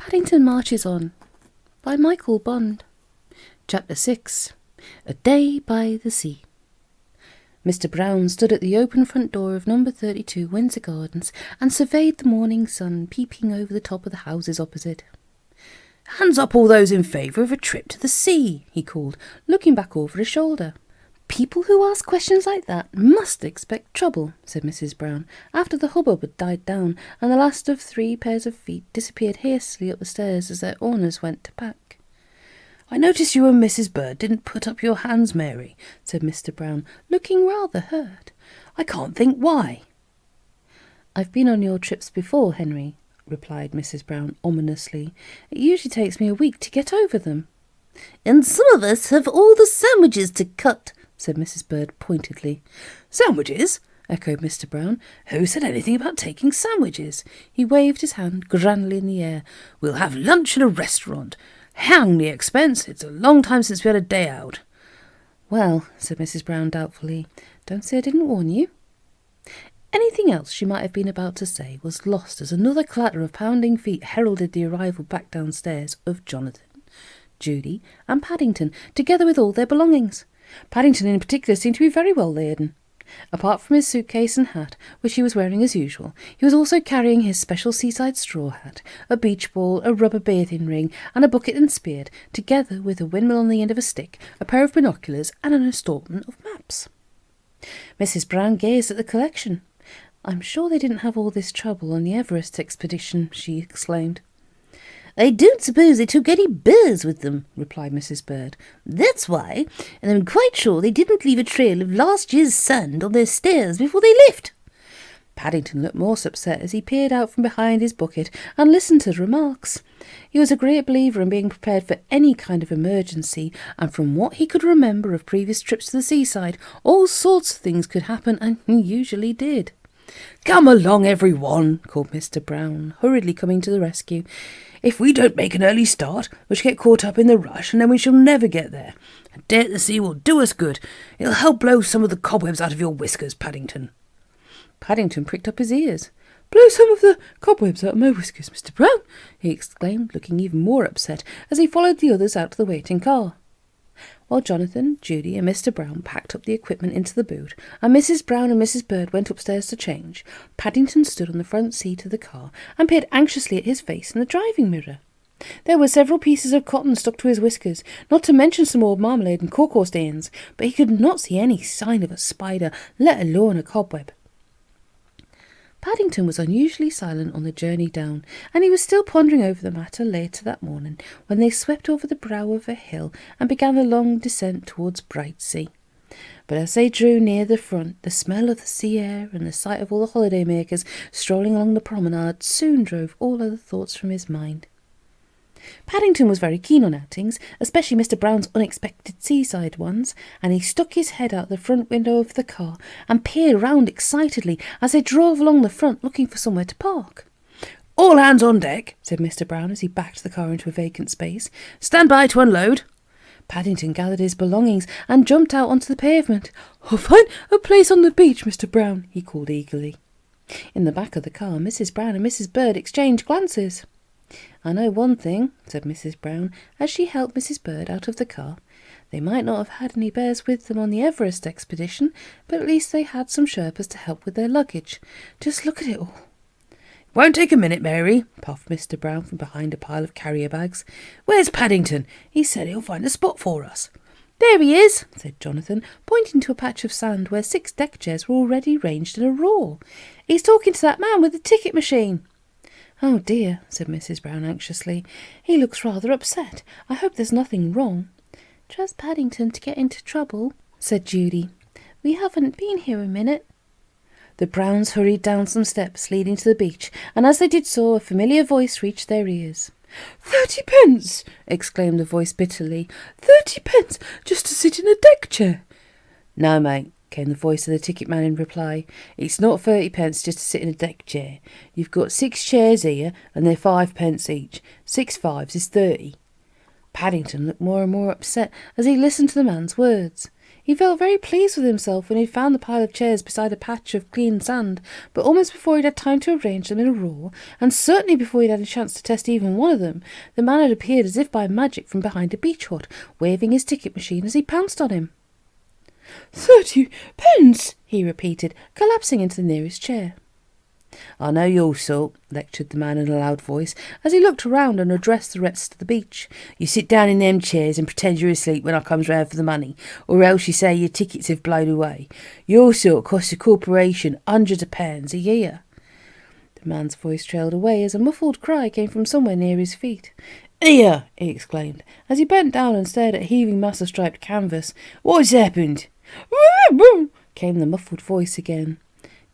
Paddington Marches On by Michael Bond. Chapter 6. A Day by the Sea. Mr. Brown stood at the open front door of number 32 Windsor Gardens and surveyed the morning sun peeping over the top of the houses opposite. "Hands up all those in favour of a trip to the sea," he called, looking back over his shoulder. "People who ask questions like that must expect trouble," said Mrs. Brown, after the hubbub had died down and the last of 3 pairs of feet disappeared hastily up the stairs as their owners went to pack. "I notice you and Mrs. Bird didn't put up your hands, Mary," said Mr. Brown, looking rather hurt. "I can't think why." "I've been on your trips before, Henry," replied Mrs. Brown ominously. "It usually takes me a week to get over them." "And some of us have all the sandwiches to cut," said Mrs. Bird pointedly. "Sandwiches?" echoed Mr. Brown. "Who said anything about taking sandwiches?" He waved his hand grandly in the air. "We'll have lunch in a restaurant. Hang the expense. It's a long time since we had a day out." "Well," said Mrs. Brown doubtfully, "don't say I didn't warn you." Anything else she might have been about to say was lost as another clatter of pounding feet heralded the arrival back downstairs of Jonathan, Judy, and Paddington, together with all their belongings. Paddington in particular seemed to be very well laden. Apart from his suitcase and hat, which he was wearing as usual, he was also carrying his special seaside straw hat, a beach ball, a rubber bathing ring, and a bucket and spear, together with a windmill on the end of a stick, a pair of binoculars, and an assortment of maps. Mrs. Brown gazed at the collection. "I'm sure they didn't have all this trouble on the Everest expedition," she exclaimed. "I don't suppose they took any bears with them," replied Mrs. Bird. "That's why, and I'm quite sure they didn't leave a trail of last year's sand on their stairs before they left." Paddington looked most upset as he peered out from behind his bucket and listened to the remarks. He was a great believer in being prepared for any kind of emergency, and from what he could remember of previous trips to the seaside, all sorts of things could happen, and usually did. "Come along, everyone," called Mr. Brown, hurriedly coming to the rescue. "If we don't make an early start, we shall get caught up in the rush, and then we shall never get there. A day at the sea will do us good. It'll help blow some of the cobwebs out of your whiskers, Paddington." Paddington pricked up his ears. "Blow some of the cobwebs out of my whiskers, Mr. Brown," he exclaimed, looking even more upset as he followed the others out to the waiting car. While Jonathan, Judy, and Mr. Brown packed up the equipment into the boot, and Mrs. Brown and Mrs. Bird went upstairs to change, Paddington stood on the front seat of the car and peered anxiously at his face in the driving mirror. There were several pieces of cotton stuck to his whiskers, not to mention some old marmalade and cocoa stains, but he could not see any sign of a spider, let alone a cobweb. Paddington was unusually silent on the journey down, and he was still pondering over the matter later that morning when they swept over the brow of a hill and began the long descent towards Brightsea. But as they drew near the front, the smell of the sea air and the sight of all the holiday-makers strolling along the promenade soon drove all other thoughts from his mind. Paddington was very keen on outings, especially Mr. Brown's unexpected seaside ones, and he stuck his head out the front window of the car and peered round excitedly as they drove along the front looking for somewhere to park. "All hands on deck," said Mr. Brown as he backed the car into a vacant space. "Stand by to unload." Paddington gathered his belongings and jumped out onto the pavement. "I'll find a place on the beach, Mr. Brown," he called eagerly. In the back of the car, Mrs. Brown and Mrs. Bird exchanged glances. "I know one thing," said Mrs. Brown, as she helped Mrs. Bird out of the car. "They might not have had any bears with them on the Everest expedition, but at least they had some Sherpas to help with their luggage. Just look at it all." "Won't take a minute, Mary," puffed Mr. Brown from behind a pile of carrier bags. "Where's Paddington? He said he'll find a spot for us." "There he is," said Jonathan, pointing to a patch of sand where 6 deck chairs were already ranged in a row. "He's talking to that man with the ticket machine." "Oh dear," said Mrs. Brown anxiously. "He looks rather upset. I hope there's nothing wrong." "Trust Paddington to get into trouble," said Judy. "We haven't been here a minute." The Browns hurried down some steps leading to the beach, and as they did so, a familiar voice reached their ears. 30 pence! exclaimed the voice bitterly. 30 pence just to sit in a deck chair. "No, mate," came the voice of the ticket man in reply. "It's not 30 pence just to sit in a deck chair. You've got 6 chairs here, and they're 5 pence each. 6 fives is 30. Paddington looked more and more upset as he listened to the man's words. He felt very pleased with himself when he found the pile of chairs beside a patch of clean sand, but almost before he'd had time to arrange them in a row, and certainly before he'd had a chance to test even one of them, the man had appeared as if by magic from behind a beech hut, waving his ticket machine as he pounced on him. 30 pence, he repeated, collapsing into the nearest chair. I know your sort, lectured the man in a loud voice, as he looked around and addressed the rest of the beach. You sit down in them chairs and pretend you're asleep when I comes round for the money, or else you say your tickets have blown away. Your sort costs the corporation hundreds of pounds a year. The man's voice trailed away as a muffled cry came from somewhere near his feet. Here, he exclaimed, as he bent down and stared at a heaving mass of striped canvas. What's happened? Came the muffled voice again.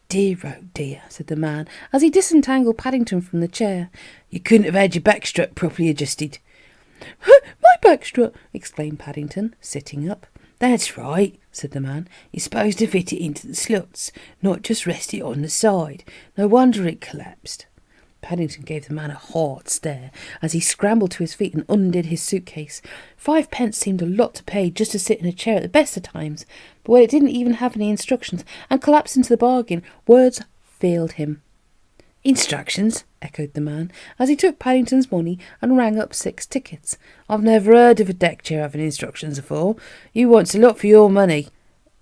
Dear, oh dear, said the man, as he disentangled Paddington from the chair. You couldn't have had your backstrap properly adjusted. My backstrap, exclaimed Paddington, sitting up. That's right, said the man. You're supposed to fit it into the slots, not just rest it on the side. No wonder it collapsed. Paddington gave the man a hard stare as he scrambled to his feet and undid his suitcase. 5 pence seemed a lot to pay just to sit in a chair at the best of times, but when it didn't even have any instructions and collapsed into the bargain, words failed him. Instructions? Echoed the man, as he took Paddington's money and rang up 6 tickets. I've never heard of a deck chair having instructions before. You wants a lot for your money.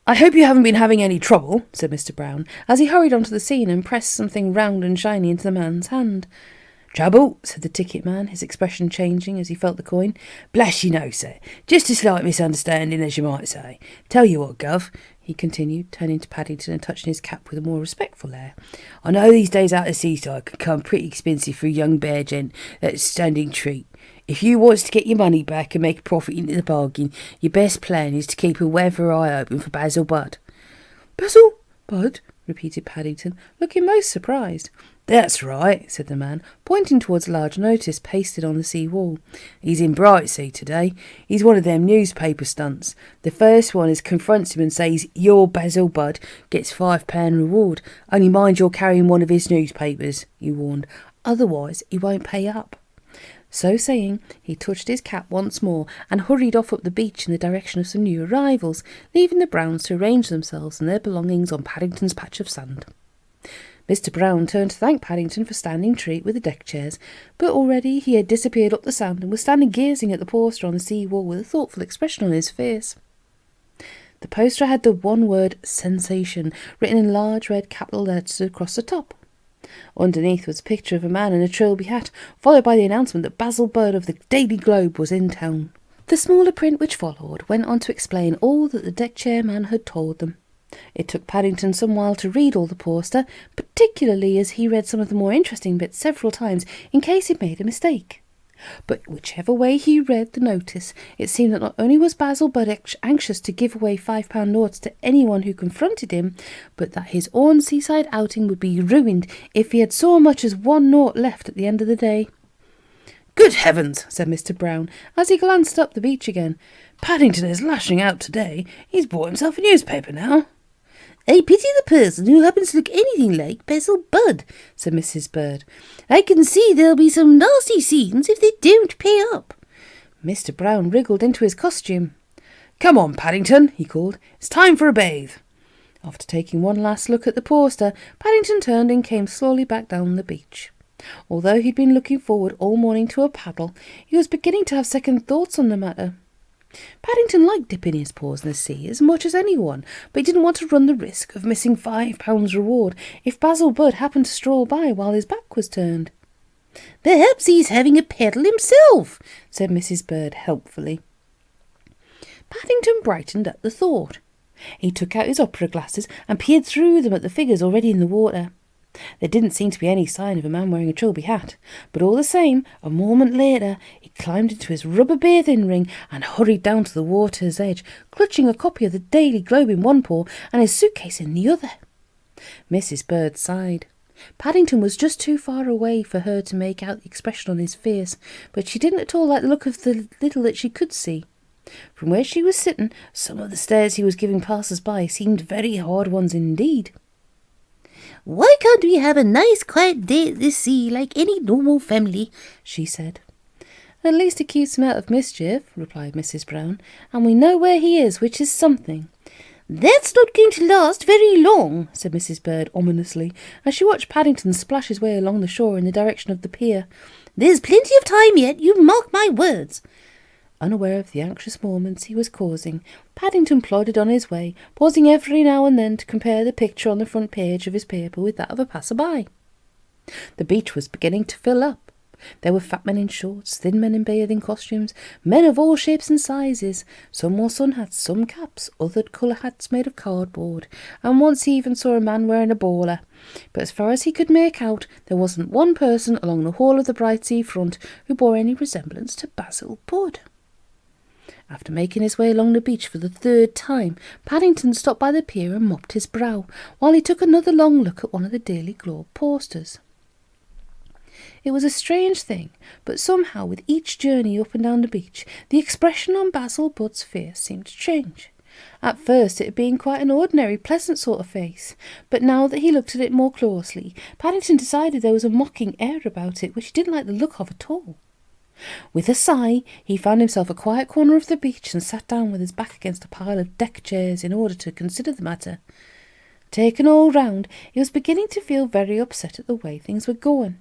I hope you haven't been having any trouble, said Mr. Brown, as he hurried onto the scene and pressed something round and shiny into the man's hand. Trouble, said the ticket man, his expression changing as he felt the coin. Bless you no, sir. Just a slight misunderstanding, as you might say. Tell you what, Gov, he continued, turning to Paddington and touching his cap with a more respectful air. I know these days out of seaside can come pretty expensive for a young bear gent that's standing treat. If you wants to get your money back and make a profit into the bargain, your best plan is to keep a weather eye open for Basil Budd. Basil Budd? Repeated Paddington, looking most surprised. That's right, said the man, pointing towards a large notice pasted on the sea wall. He's in Brightsea today. He's one of them newspaper stunts. The first one is confronts him and says, "Your Basil Budd gets £5 reward. Only mind you're carrying one of his newspapers," he warned. Otherwise he won't pay up. So saying, he touched his cap once more and hurried off up the beach in the direction of some new arrivals, leaving the Browns to arrange themselves and their belongings on Paddington's patch of sand. Mr. Brown turned to thank Paddington for standing treat with the deck chairs, but already he had disappeared up the sand and was standing gazing at the poster on the sea wall with a thoughtful expression on his face. The poster had the one word "sensation" written in large red capital letters across the top. Underneath was a picture of a man in a trilby hat, followed by the announcement that Basil Budd of the Daily Globe was in town. The smaller print which followed went on to explain all that the deck chair man had told them. It took Paddington some while to read all the poster, particularly as he read some of the more interesting bits several times in case he made a mistake. But whichever way he read the notice, it seemed that not only was Basil Budd anxious to give away £5 notes to anyone who confronted him, but that his own seaside outing would be ruined if he had so much as 1 note left at the end of the day. Good heavens, said Mr. Brown, as he glanced up the beach again. Paddington is lashing out today. He's bought himself a newspaper now. I pity the person who happens to look anything like Basil Budd, said Mrs. Bird. I can see there'll be some nasty scenes if they don't pay up. Mr. Brown wriggled into his costume. Come on, Paddington, he called. It's time for a bathe. After taking one last look at the poster, Paddington turned and came slowly back down the beach. Although he'd been looking forward all morning to a paddle, he was beginning to have second thoughts on the matter. Paddington liked dipping his paws in the sea as much as anyone, but he didn't want to run the risk of missing £5 reward if Basil Budd happened to stroll by while his back was turned. Perhaps he's having a paddle himself, said Mrs. Bird helpfully. Paddington brightened at the thought. He took out his opera glasses and peered through them at the figures already in the water. There didn't seem to be any sign of a man wearing a trilby hat, but all the same, a moment later, he climbed into his rubber bathing ring and hurried down to the water's edge, clutching a copy of the Daily Globe in one paw and his suitcase in the other. Mrs. Bird sighed. Paddington was just too far away for her to make out the expression on his face, but she didn't at all like the look of the little that she could see. From where she was sitting, some of the stares he was giving passers-by seemed very hard ones indeed. Why can't we have a nice quiet day at the sea like any normal family? She said. At least it keeps him out of mischief, replied Mrs. Brown, and we know where he is, which is something. "That's not going to last very long," said Mrs. Bird ominously, as she watched Paddington splash his way along the shore in the direction of the pier. "There's plenty of time yet, you mark my words." Unaware of the anxious moments he was causing, Paddington plodded on his way, pausing every now and then to compare the picture on the front page of his paper with that of a passer-by. The beach was beginning to fill up. There were fat men in shorts, thin men in bathing costumes, men of all shapes and sizes. Some wore sun hats, some caps, other colour hats made of cardboard, and once he even saw a man wearing a bowler. But as far as he could make out, there wasn't one person along the whole of the Brightsea front who bore any resemblance to Basil Budd. After making his way along the beach for the third time, Paddington stopped by the pier and mopped his brow, while he took another long look at one of the Daily Globe posters. It was a strange thing, but somehow with each journey up and down the beach, the expression on Basil Budd's face seemed to change. At first it had been quite an ordinary, pleasant sort of face, but now that he looked at it more closely, Paddington decided there was a mocking air about it which he didn't like the look of at all. With a sigh, he found himself a quiet corner of the beach and sat down with his back against a pile of deck chairs in order to consider the matter. Taken all round, he was beginning to feel very upset at the way things were going.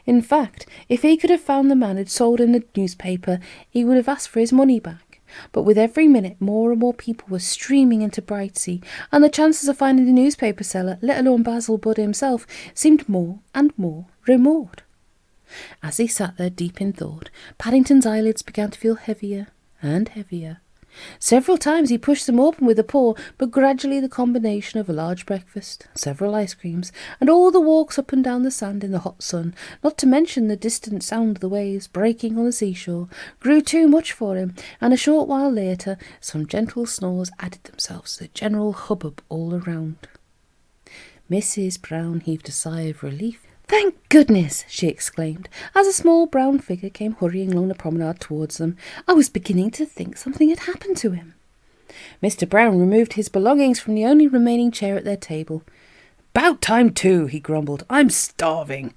In fact, if he could have found the man who'd sold him the newspaper, he would have asked for his money back. But with every minute, more and more people were streaming into Brightsea, and the chances of finding the newspaper seller, let alone Basil Budd himself, seemed more and more remote. As he sat there deep in thought, Paddington's eyelids began to feel heavier and heavier. Several times he pushed them open with a paw, but gradually the combination of a large breakfast, several ice creams, and all the walks up and down the sand in the hot sun, not to mention the distant sound of the waves breaking on the seashore, grew too much for him, and a short while later some gentle snores added themselves to the general hubbub all around. Mrs. Brown heaved a sigh of relief. "Thank goodness!" she exclaimed, as a small brown figure came hurrying along the promenade towards them. "I was beginning to think something had happened to him." Mr. Brown removed his belongings from the only remaining chair at their table. "About time too," he grumbled. "I'm starving."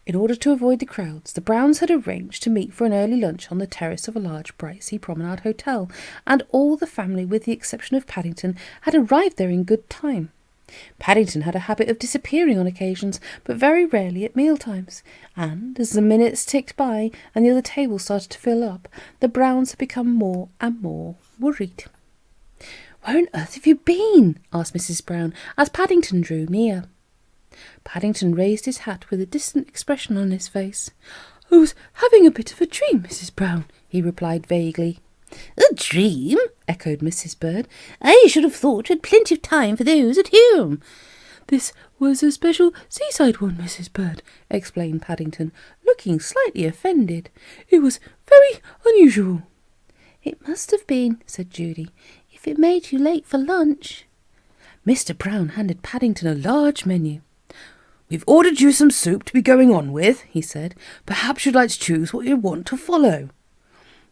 In order to avoid the crowds, the Browns had arranged to meet for an early lunch on the terrace of a large Brightsea Promenade hotel, and all the family, with the exception of Paddington, had arrived there in good time. Paddington had a habit of disappearing on occasions, but very rarely at mealtimes, and as the minutes ticked by and the other tables started to fill up, the Browns had become more and more worried. "Where on earth have you been?" asked Mrs. Brown, as Paddington drew near. Paddington raised his hat with a distant expression on his face. "I was having a bit of a dream, Mrs. Brown," he replied vaguely. "A dream?" echoed Mrs. Bird. "I should have thought you had plenty of time for those at home." "This was a special seaside one, Mrs. Bird," explained Paddington, looking slightly offended. "It was very unusual." "It must have been," said Judy, "if it made you late for lunch." Mr. Brown handed Paddington a large menu. "We've ordered you some soup to be going on with," he said. "Perhaps you'd like to choose what you want to follow."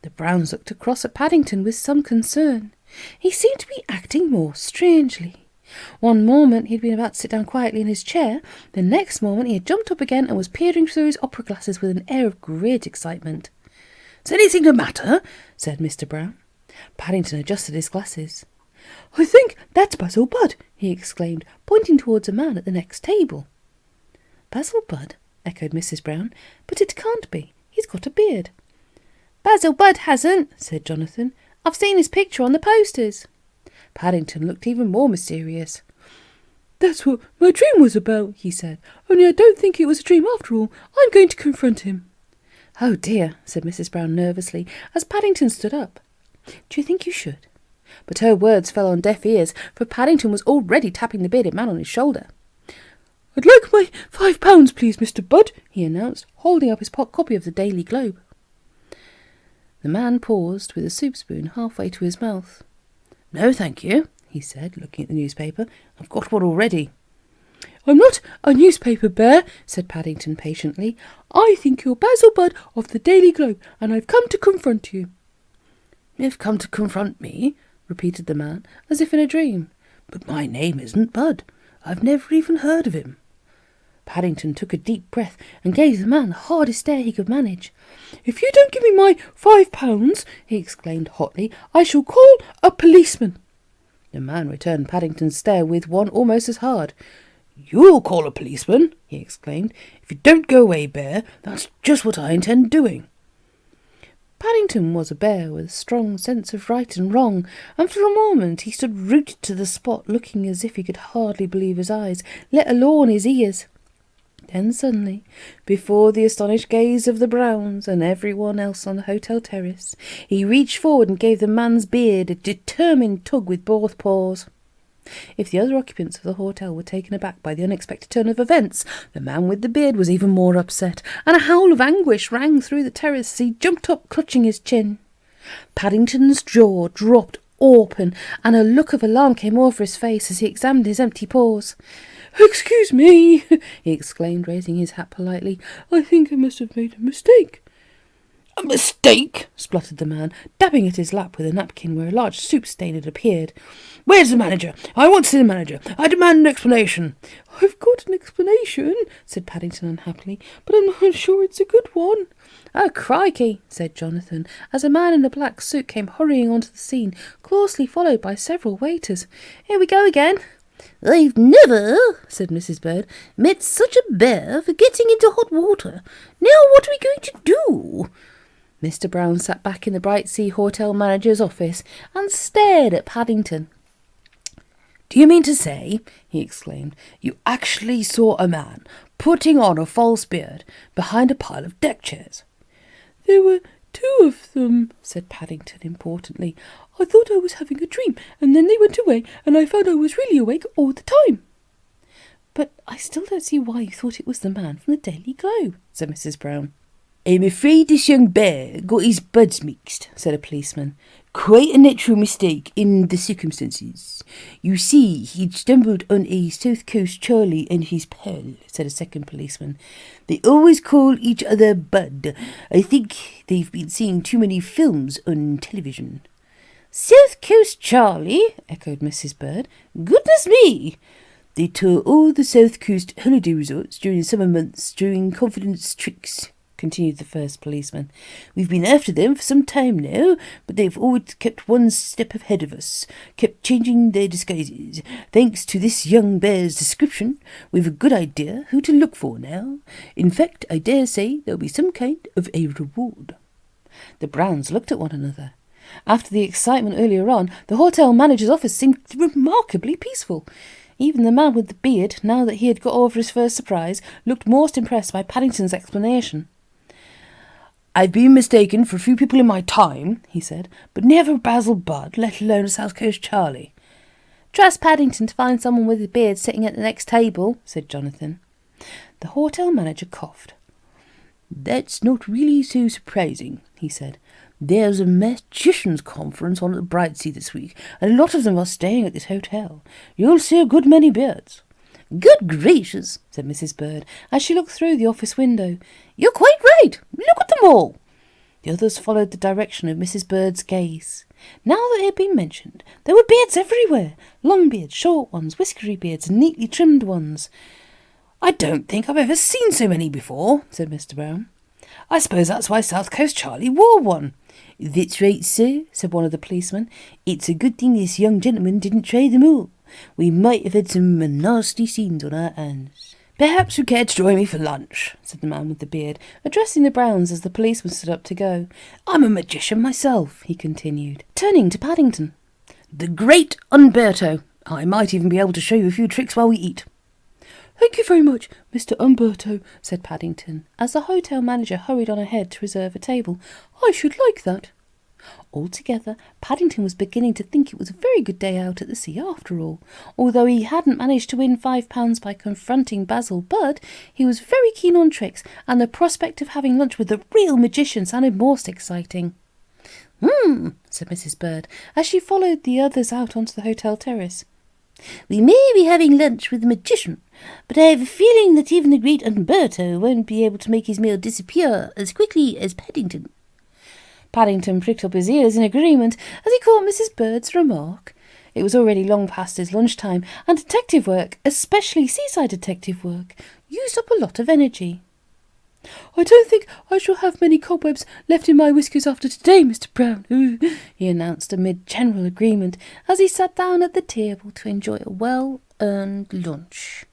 The Browns looked across at Paddington with some concern. He seemed to be acting more strangely. One moment he had been about to sit down quietly in his chair, the next moment he had jumped up again and was peering through his opera glasses with an air of great excitement. "Is anything the matter?" said Mr. Brown. Paddington adjusted his glasses. "I think that's Basil Budd," he exclaimed, pointing towards a man at the next table. "Basil Budd?" echoed Mrs. Brown. "But it can't be. He's got a beard." "Basil Budd hasn't," said Jonathan. "I've seen his picture on the posters." Paddington looked even more mysterious. "That's what my dream was about," he said. "Only I don't think it was a dream after all. I'm going to confront him." "Oh dear," said Mrs. Brown nervously, as Paddington stood up. "Do you think you should?" But her words fell on deaf ears, for Paddington was already tapping the bearded man on his shoulder. "I'd like my £5, please, Mr. Budd," he announced, holding up his copy of the Daily Globe. The man paused with a soup spoon halfway to his mouth. "No, thank you," he said, looking at the newspaper. "I've got one already." "I'm not a newspaper bear," said Paddington patiently. "I think you're Basil Budd of the Daily Globe, and I've come to confront you." "You've come to confront me?" repeated the man, as if in a dream. "But my name isn't Budd. I've never even heard of him." Paddington took a deep breath and gave the man the hardest stare he could manage. "If you don't give me my £5, he exclaimed hotly, "I shall call a policeman." The man returned Paddington's stare with one almost as hard. "You'll call a policeman," he exclaimed. "If you don't go away, Bear, that's just what I intend doing." Paddington was a bear with a strong sense of right and wrong, and for a moment he stood rooted to the spot, looking as if he could hardly believe his eyes, let alone his ears. Then suddenly, before the astonished gaze of the Browns and everyone else on the hotel terrace, he reached forward and gave the man's beard a determined tug with both paws. If the other occupants of the hotel were taken aback by the unexpected turn of events, the man with the beard was even more upset, and a howl of anguish rang through the terrace as he jumped up, clutching his chin. Paddington's jaw dropped open, and a look of alarm came over his face as he examined his empty paws. "Excuse me," he exclaimed, raising his hat politely. "I think I must have made a mistake." "A mistake?" spluttered the man, dabbing at his lap with a napkin where a large soup stain had appeared. "Where's the manager? I want to see the manager. I demand an explanation." "I've got an explanation," said Paddington unhappily, "but I'm not sure it's a good one." "Oh, crikey," said Jonathan, as a man in a black suit came hurrying onto the scene, closely followed by several waiters. "Here we go again." "I've never," said Mrs. Bird, "met such a bear for getting into hot water. Now what are we going to do?" Mr. Brown sat back in the Bright Sea Hotel manager's office and stared at Paddington. "Do you mean to say," he exclaimed, "you actually saw a man putting on a false beard behind a pile of deck chairs?" "There were 2 of them," said Paddington importantly. "I thought I was having a dream, and then they went away, and I found I was really awake all the time." "But I still don't see why you thought it was the man from the Daily Globe," said Mrs. Brown. "I'm afraid this young bear got his buds mixed," said a policeman. "Quite a natural mistake in the circumstances. You see, he'd stumbled on a South Coast Charlie and his pal," said a second policeman. "They always call each other Bud. I think they've been seeing too many films on television." "South Coast Charlie?" echoed Mrs. Bird. "Goodness me!" "They tour all the South Coast holiday resorts during the summer months during confidence tricks," continued the first policeman. "We've been after them for some time now, but they've always kept one step ahead of us, kept changing their disguises. Thanks to this young bear's description, we've a good idea who to look for now. In fact, I dare say there'll be some kind of a reward." The Browns looked at one another. After the excitement earlier on, the hotel manager's office seemed remarkably peaceful. Even the man with the beard, now that he had got over his first surprise, looked most impressed by Paddington's explanation. "I've been mistaken for a few people in my time," he said, "but never Basil Budd, let alone a South Coast Charlie." "Trust Paddington to find someone with a beard sitting at the next table," said Jonathan. The hotel manager coughed. "That's not really so surprising," he said. "There's a magician's conference on at the Bright Sea this week, and a lot of them are staying at this hotel. You'll see a good many beards." "Good gracious," said Mrs. Bird, as she looked through the office window. "You're quite right. Look at them all." The others followed the direction of Mrs. Bird's gaze. Now that it had been mentioned, there were beards everywhere. Long beards, short ones, whiskery beards, and neatly trimmed ones. "I don't think I've ever seen so many before," said Mr. Brown. "I suppose that's why South Coast Charlie wore one." "That's right, sir," said one of the policemen. "It's a good thing this young gentleman didn't try them all. We might have had some nasty scenes on our hands." "Perhaps you care to join me for lunch," said the man with the beard, addressing the Browns as the policeman stood up to go. "I'm a magician myself," he continued, turning to Paddington. "The great Umberto. I might even be able to show you a few tricks while we eat." "Thank you very much, Mr. Umberto," said Paddington, as the hotel manager hurried on ahead to reserve a table. "I should like that." Altogether, Paddington was beginning to think it was a very good day out at the sea after all. Although he hadn't managed to win £5 by confronting Basil Budd, he was very keen on tricks, and the prospect of having lunch with a real magician sounded most exciting. Said Mrs. Bird, as she followed the others out onto the hotel terrace. "We may be having lunch with the magician, but I have a feeling that even the great Umberto won't be able to make his meal disappear as quickly as Paddington." Paddington pricked up his ears in agreement as he caught Mrs. Bird's remark. It was already long past his lunchtime, and detective work, especially seaside detective work, used up a lot of energy. "I don't think I shall have many cobwebs left in my whiskers after today, Mr. Brown," he announced amid general agreement as he sat down at the table to enjoy a well-earned lunch.